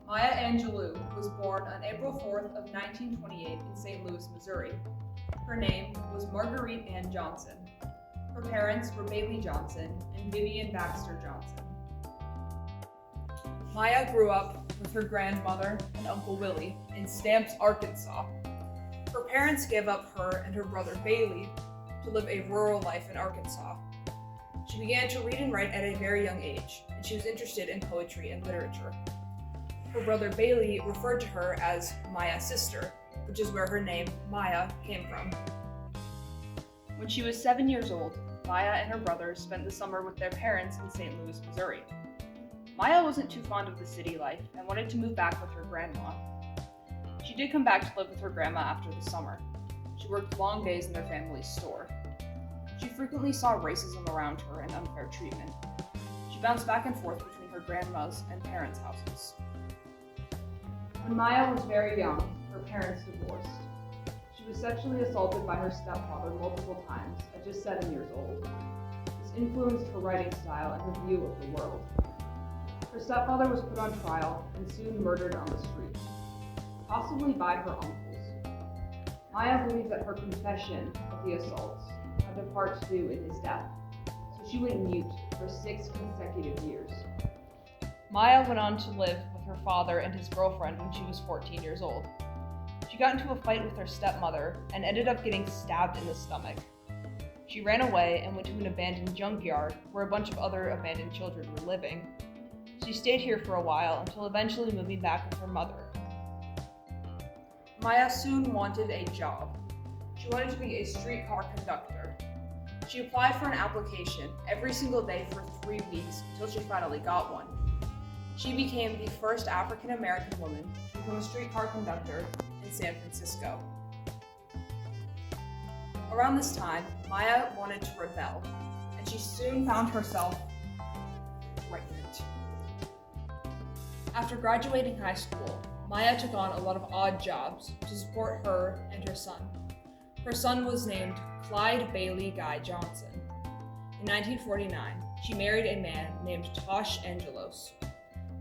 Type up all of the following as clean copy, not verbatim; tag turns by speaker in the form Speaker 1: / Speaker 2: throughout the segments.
Speaker 1: Maya Angelou was born on April 4th of 1928 in St. Louis, Missouri. Her name was Marguerite Ann Johnson. Her parents were Bailey Johnson and Vivian Baxter Johnson. Maya grew up with her grandmother and Uncle Willie in Stamps, Arkansas. Her parents gave up her and her brother Bailey to live a rural life in Arkansas. She began to read and write at a very young age, and she was interested in poetry and literature. Her brother Bailey referred to her as Maya's sister, which is where her name Maya came from. When she was 7 years old, Maya and her brother spent the summer with their parents in St. Louis, Missouri. Maya wasn't too fond of the city life and wanted to move back with her grandma. She did come back to live with her grandma after the summer. She worked long days in their family's store. She frequently saw racism around her and unfair treatment. She bounced back and forth between her grandma's and parents' houses. When Maya was very young, her parents divorced. She was sexually assaulted by her stepfather multiple times at just 7 years old. This influenced her writing style and her view of the world. Her stepfather was put on trial and soon murdered on the street, possibly by her uncles. Maya believed that her confession of the assaults had a part to do in his death, so she went mute for 6 consecutive years. Maya went on to live with her father and his girlfriend when she was 14 years old. She got into a fight with her stepmother and ended up getting stabbed in the stomach. She ran away and went to an abandoned junkyard where a bunch of other abandoned children were living. She stayed here for a while until eventually moving back with her mother. Maya soon wanted a job. She wanted to be a streetcar conductor. She applied for an application every single day for 3 weeks until she finally got one. She became the first African American woman to become a streetcar conductor in San Francisco. Around this time, Maya wanted to rebel, and she soon found herself pregnant. After graduating high school, Maya took on a lot of odd jobs to support her and her son. Her son was named Clyde Bailey Guy Johnson. In 1949, she married a man named Tosh Angelos.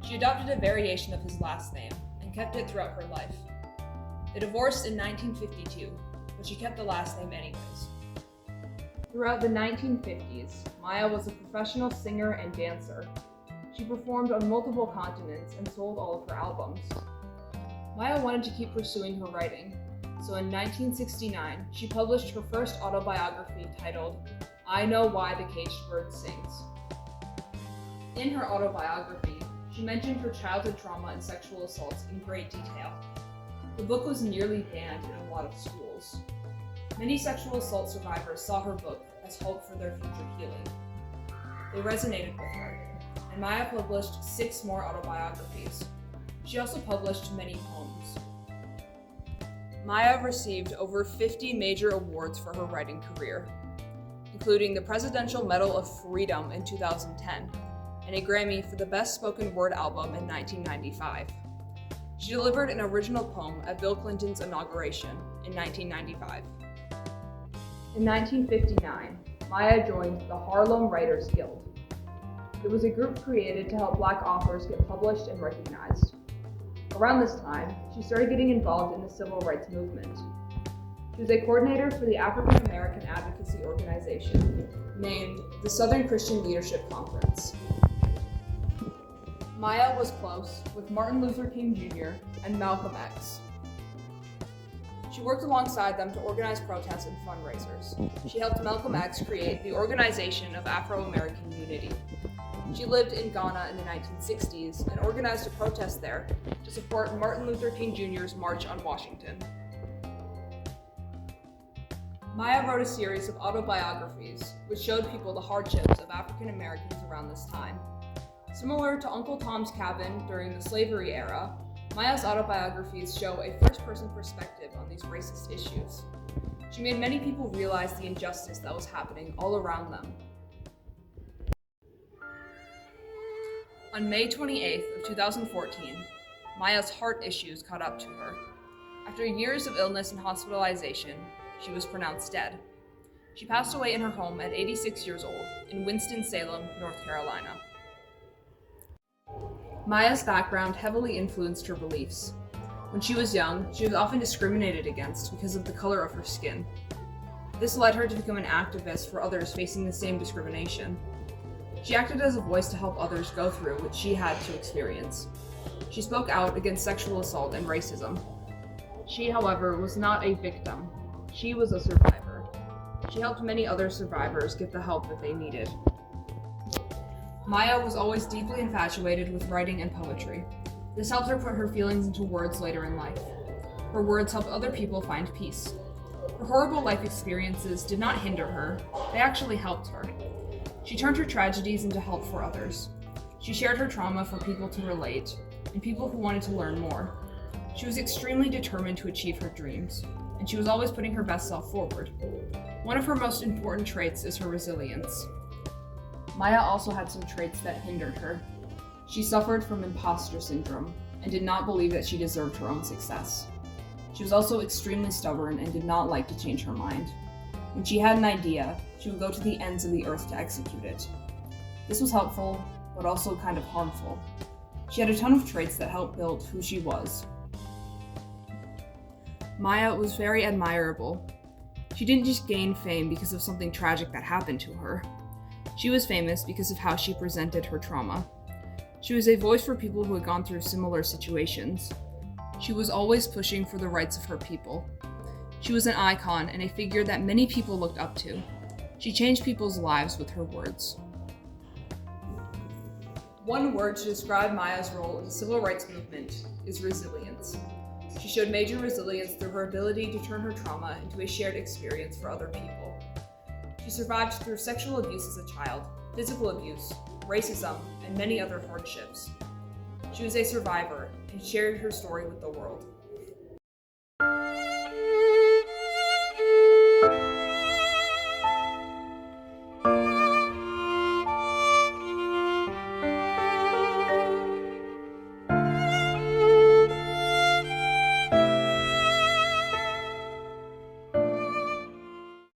Speaker 1: She adopted a variation of his last name and kept it throughout her life. They divorced in 1952, but she kept the last name anyways. Throughout the 1950s, Maya was a professional singer and dancer. She performed on multiple continents and sold all of her albums. Maya wanted to keep pursuing her writing, so in 1969, she published her first autobiography titled, I Know Why the Caged Bird Sings. In her autobiography, she mentioned her childhood trauma and sexual assaults in great detail. The book was nearly banned in a lot of schools. Many sexual assault survivors saw her book as hope for their future healing. They resonated with her, and Maya published 6 more autobiographies. She also published many poems. Maya received over 50 major awards for her writing career, including the Presidential Medal of Freedom in 2010, and a Grammy for the Best Spoken Word Album in 1995. She delivered an original poem at Bill Clinton's inauguration in 1995. In 1959, Maya joined the Harlem Writers Guild. It was a group created to help Black authors get published and recognized. Around this time, she started getting involved in the civil rights movement. She was a coordinator for the African American advocacy organization named the Southern Christian Leadership Conference. Maya was close with Martin Luther King Jr. and Malcolm X. She worked alongside them to organize protests and fundraisers. She helped Malcolm X create the Organization of Afro-American Unity. She lived in Ghana in the 1960s and organized a protest there to support Martin Luther King Jr.'s March on Washington. Maya wrote a series of autobiographies which showed people the hardships of African Americans around this time. Similar to Uncle Tom's Cabin during the slavery era, Maya's autobiographies show a first-person perspective on these racist issues. She made many people realize the injustice that was happening all around them. On May 28th of 2014, Maya's heart issues caught up to her. After years of illness and hospitalization, she was pronounced dead. She passed away in her home at 86 years old in Winston-Salem, North Carolina. Maya's background heavily influenced her beliefs. When she was young, she was often discriminated against because of the color of her skin. This led her to become an activist for others facing the same discrimination. She acted as a voice to help others go through what she had to experience. She spoke out against sexual assault and racism. She, however, was not a victim. She was a survivor. She helped many other survivors get the help that they needed. Maya was always deeply infatuated with writing and poetry. This helped her put her feelings into words later in life. Her words helped other people find peace. Her horrible life experiences did not hinder her, they actually helped her. She turned her tragedies into help for others. She shared her trauma for people to relate, and people who wanted to learn more. She was extremely determined to achieve her dreams, and she was always putting her best self forward. One of her most important traits is her resilience. Maya also had some traits that hindered her. She suffered from imposter syndrome and did not believe that she deserved her own success. She was also extremely stubborn and did not like to change her mind. When she had an idea, she would go to the ends of the earth to execute it. This was helpful, but also kind of harmful. She had a ton of traits that helped build who she was. Maya was very admirable. She didn't just gain fame because of something tragic that happened to her. She was famous because of how she presented her trauma. She was a voice for people who had gone through similar situations. She was always pushing for the rights of her people. She was an icon and a figure that many people looked up to. She changed people's lives with her words. One word to describe Maya's role in the civil rights movement is resilience. She showed major resilience through her ability to turn her trauma into a shared experience for other people. She survived through sexual abuse as a child, physical abuse, racism, and many other hardships. She was a survivor and shared her story with the world.